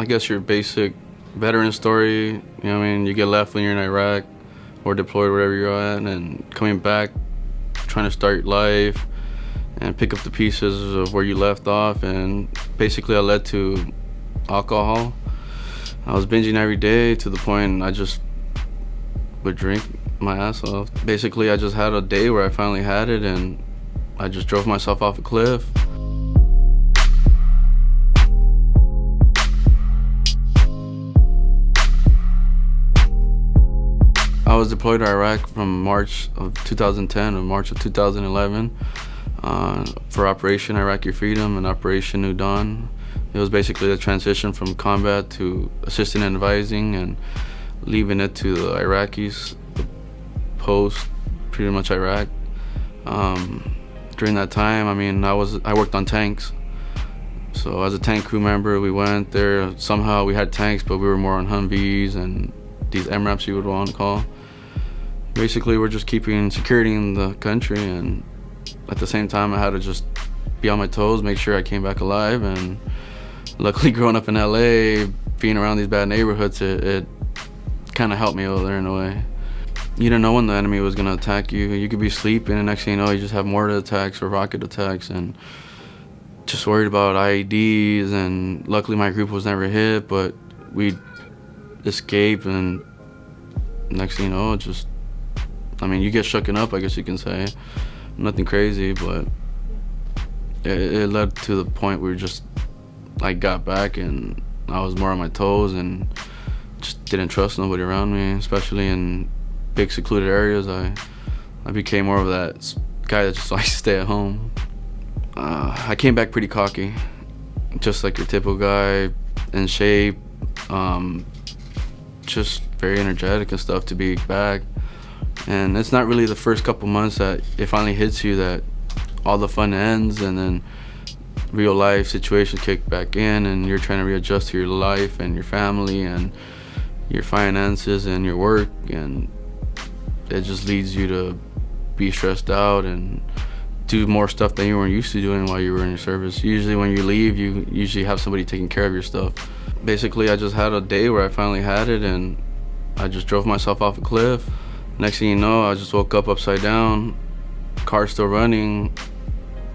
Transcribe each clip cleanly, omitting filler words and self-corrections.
I guess your basic veteran story. You know what I mean? You get left when you're in Iraq or deployed wherever you're at, and coming back, trying to start life and pick up the pieces of where you left off. And basically, I led to alcohol. I was binging every day to the point I just would drink my ass off. Basically, I just had a day where I finally had it, and I just drove myself off a cliff. I was deployed to Iraq from March of 2010 to March of 2011 for Operation Iraqi Freedom and Operation New Dawn. It was basically a transition from combat to assisting and advising and leaving it to the Iraqis, the post, pretty much Iraq. During that time, I mean, I worked on tanks. So as a tank crew member, we went there. Somehow we had tanks, but we were more on Humvees and these MRAPs you would want to call. Basically, we're just keeping security in the country, and at the same time, I had to just be on my toes, make sure I came back alive. And luckily, growing up in LA, being around these bad neighborhoods, it kind of helped me over there in a way. You didn't know when the enemy was gonna attack you. You could be sleeping, and next thing you know, you just have mortar attacks or rocket attacks, and just worried about IEDs. And luckily, my group was never hit, but we escaped, and next thing you know, you get shooken up, I guess you can say. Nothing crazy, but it led to the point where I got back and I was more on my toes and just didn't trust nobody around me, especially in big secluded areas. I became more of that guy that just likes to stay at home. I came back pretty cocky, just like your typical guy, in shape, just very energetic and stuff to be back. And it's not really the first couple months that it finally hits you that all the fun ends, and then real life situations kick back in, and you're trying to readjust to your life and your family and your finances and your work, and it just leads you to be stressed out and do more stuff than you weren't used to doing while you were in your service. Usually when you leave, you usually have somebody taking care of your stuff. Basically, I just had a day where I finally had it, and I just drove myself off a cliff. Next thing you know, I just woke up upside down, car still running,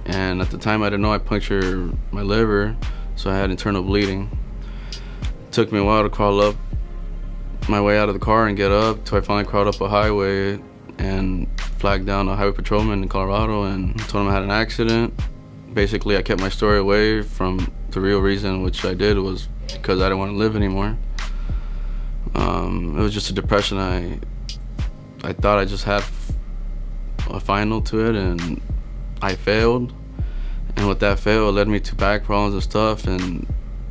and at the time I didn't know I punctured my liver, so I had internal bleeding. It took me a while to crawl up my way out of the car and get up, till I finally crawled up a highway and flagged down a highway patrolman in Colorado and told him I had an accident. Basically, I kept my story away from the real reason, which I did, was because I didn't want to live anymore. It was just a depression. I thought I just had a final to it, and I failed. And with that fail, it led me to back problems and stuff, and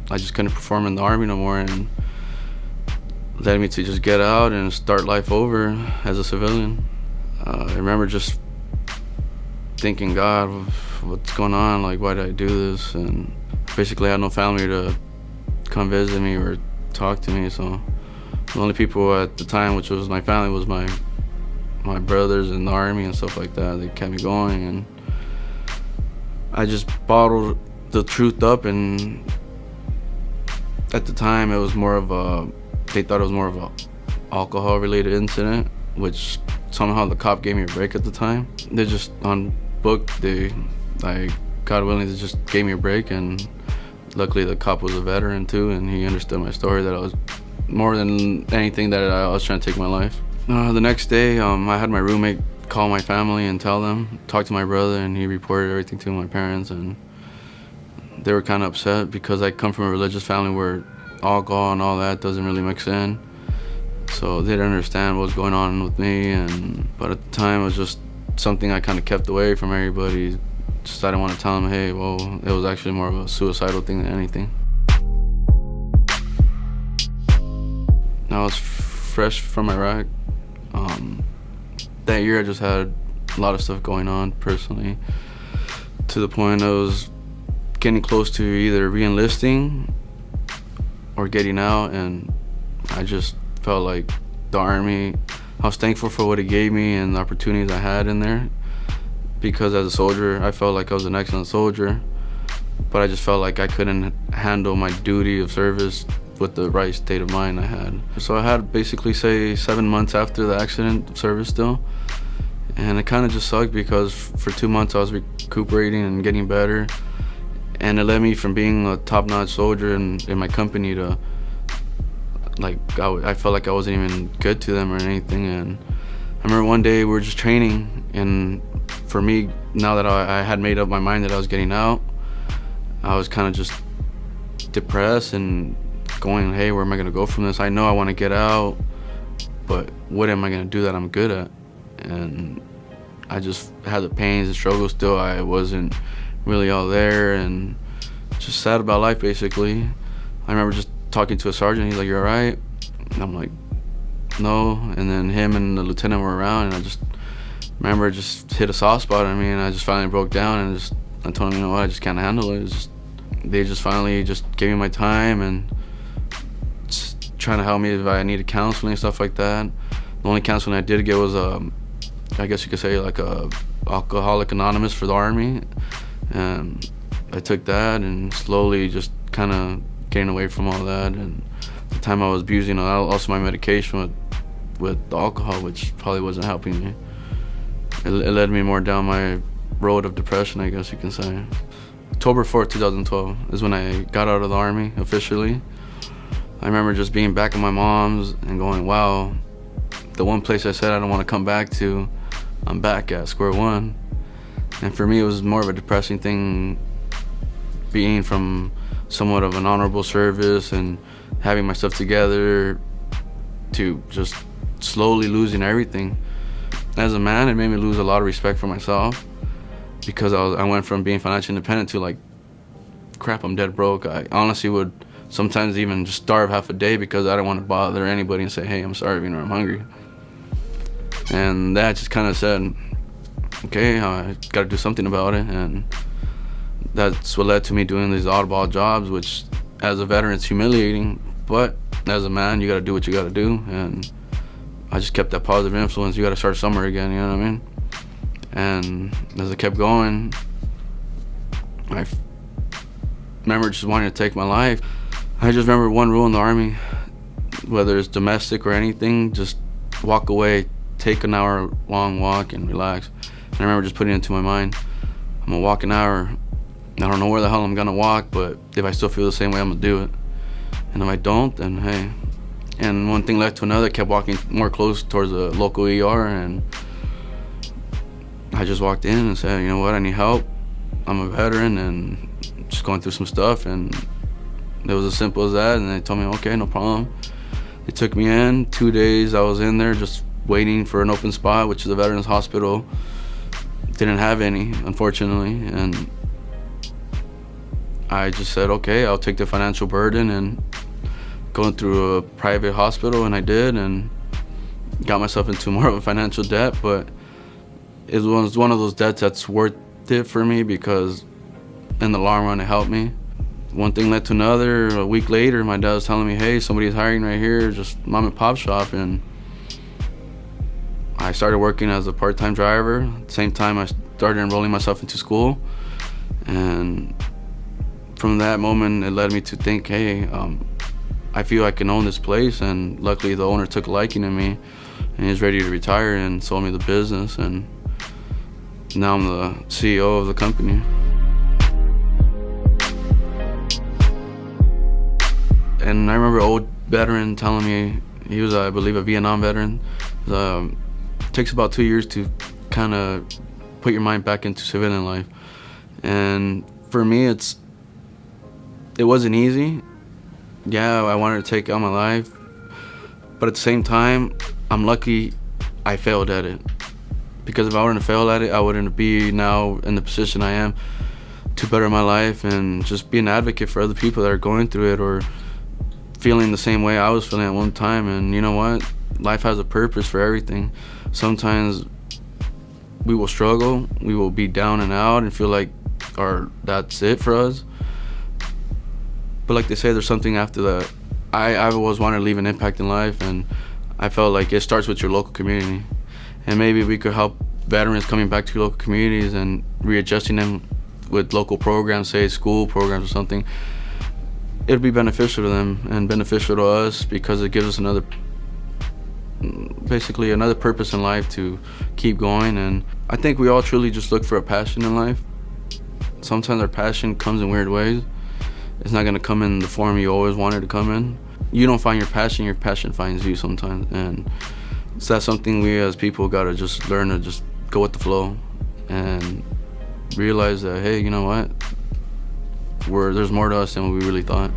I just couldn't perform in the Army no more, and led me to just get out and start life over as a civilian. I remember just thinking, God, what's going on? Like, why did I do this? And basically I had no family to come visit me or talk to me, so the only people at the time, which was my family, was my brothers in the Army and stuff like that. They kept me going, and I just bottled the truth up. And at the time, it was more of they thought it was more of a alcohol-related incident, which somehow the cop gave me a break at the time. They just, on book, God willing, they just gave me a break, and luckily the cop was a veteran too, and he understood my story, that I was, more than anything, that I was trying to take my life. The next day, I had my roommate call my family and talk to my brother, and he reported everything to my parents, and they were kind of upset because I come from a religious family where alcohol and all that doesn't really mix in. So they didn't understand what was going on with me, but at the time it was just something I kind of kept away from everybody. Just I didn't want to tell them, hey, well, it was actually more of a suicidal thing than anything. I was fresh from Iraq. That year I just had a lot of stuff going on personally, to the point I was getting close to either re-enlisting or getting out, and I just felt like the Army, I was thankful for what it gave me and the opportunities I had in there, because as a soldier I felt like I was an excellent soldier, but I just felt like I couldn't handle my duty of service with the right state of mind I had. So I had basically say 7 months after the accident of service still, and it kind of just sucked because for 2 months I was recuperating and getting better, and it led me from being a top-notch soldier in my company to like I felt like I wasn't even good to them or anything. And I remember one day we were just training, and for me, now that I had made up my mind that I was getting out, I was kind of just depressed and going, hey, where am I gonna go from this? I know I want to get out, but what am I gonna do that I'm good at? And I just had the pains and struggles still. I wasn't really all there, and just sad about life basically. I remember just talking to a sergeant. He's like, "You're all right?" And I'm like, "No." And then him and the lieutenant were around, and I just remember just hit a soft spot on me, and I just finally broke down, and I told him, you know what, I just can't handle it. They just finally just gave me my time and just trying to help me if I needed counseling and stuff like that. The only counseling I did get was I guess you could say like a Alcoholic Anonymous for the Army, and I took that and slowly just kind of getting away from all that. And the time I was abusing also my medication with the alcohol, which probably wasn't helping me. It led me more down my road of depression, I guess you can say. October 4th, 2012 is when I got out of the Army officially. I remember just being back at my mom's and going, wow, the one place I said I don't want to come back to, I'm back at square one. And for me, it was more of a depressing thing, being from somewhat of an honorable service and having myself together to just slowly losing everything. As a man, it made me lose a lot of respect for myself, because I went from being financially independent to like, crap, I'm dead broke. I honestly would sometimes even just starve half a day because I didn't want to bother anybody and say, hey, I'm starving or I'm hungry. And that just kind of said, okay, I got to do something about it. And that's what led to me doing these oddball jobs, which as a veteran, it's humiliating, but as a man, you got to do what you got to do. And I just kept that positive influence. You got to start somewhere again, you know what I mean? And as I kept going, I remember just wanting to take my life. I just remember one rule in the Army, whether it's domestic or anything, just walk away, take an hour-long walk and relax. And I remember just putting it into my mind, I'm gonna walk an hour. I don't know where the hell I'm gonna walk, but if I still feel the same way, I'm gonna do it. And if I don't, then hey. And one thing led to another. I kept walking more close towards the local ER, and I just walked in and said, you know what, I need help. I'm a veteran and just going through some stuff, and it was as simple as that. And they told me, okay, no problem. They took me in. 2 days I was in there just waiting for an open spot, which is a veterans hospital. Didn't have any, unfortunately. And I just said, okay, I'll take the financial burden and going through a private hospital, and I did, and got myself into more of a financial debt, but it was one of those debts that's worth it for me because in the long run it helped me. One thing led to another. A week later, my dad was telling me, hey, somebody's hiring right here, just mom and pop shop, and I started working as a part-time driver. At the same time, I started enrolling myself into school, and from that moment, it led me to think, hey, I feel I can own this place. And luckily, the owner took a liking to me, and he's ready to retire and sold me the business, and now I'm the CEO of the company. And I remember an old veteran telling me, he was, I believe, a Vietnam veteran. It takes about 2 years to kind of put your mind back into civilian life. And for me, it wasn't easy. Yeah, I wanted to take out my life, but at the same time, I'm lucky I failed at it. Because if I wouldn't have failed at it, I wouldn't be now in the position I am to better my life and just be an advocate for other people that are going through it or feeling the same way I was feeling at one time. And you know what? Life has a purpose for everything. Sometimes we will struggle, we will be down and out and feel like that's it for us. But like they say, there's something after that. I always wanted to leave an impact in life, and I felt like it starts with your local community. And maybe we could help veterans coming back to your local communities and readjusting them with local programs, say school programs or something. it'd be beneficial to them and beneficial to us because it gives us basically another purpose in life to keep going. And I think we all truly just look for a passion in life. Sometimes our passion comes in weird ways. It's not gonna come in the form you always wanted to come in. You don't find your passion finds you sometimes. And so that's something we as people gotta just learn to just go with the flow and realize that, hey, you know what? There's more to us than what we really thought.